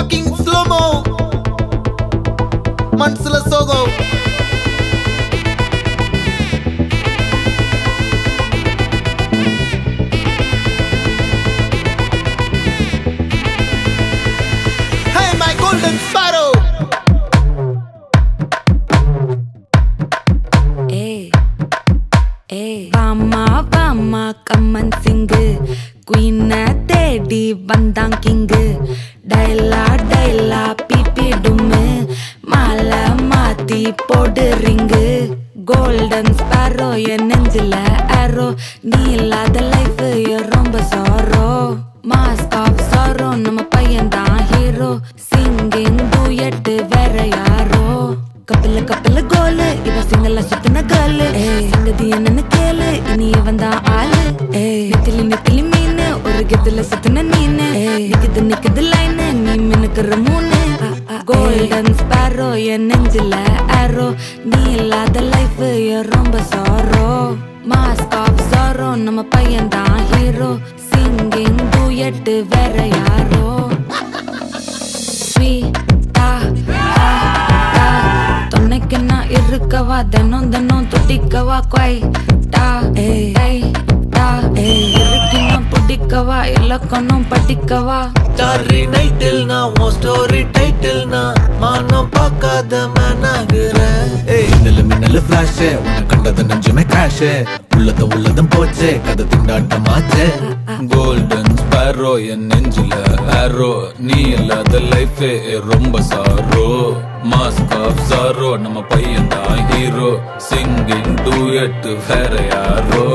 fucking slow-mo Mansala Sogo Hey my golden sparrow Vama vama kaman sing Queen teddy bandang king Daila daila pipi dumme Mala mati podu ring Golden sparrow ye nengila arrow Neela the life ye romba sorrow Mask of sorrow nama payan da hero Singing duet vera yaro Kapila kapila gole iva singala suttana girl Sangadi enna kele ini vanda aale nithili nithili meene oru gedula suttana neene nikidhu line nee menukra moone Golden sparrow ye nenjila arrow neela the life ye romba sorrow Mask of sorrow nama payan da hero Singing duet vera yaro Sweet Tonekena irukava denon denon tudikava kwai ta irukina pudikava ilakanam padikava Starry nightil na mo story title na maano pakada managura மின்னல் flash உன்னை கண்டது நெஞ்சுமே crash உள்ளதும் போச்சே கதை திண்டாட்டமாச்சே golden sparrow என் நெஞ்சில ஆரோ நீ இல்லாத life ரொம்ப சாரோ மாஸ்க் ஆஃப் சாரோ நம்ம பையன் தான் ஹீரோ சிங்கிங் டூயட் வேற யாரோ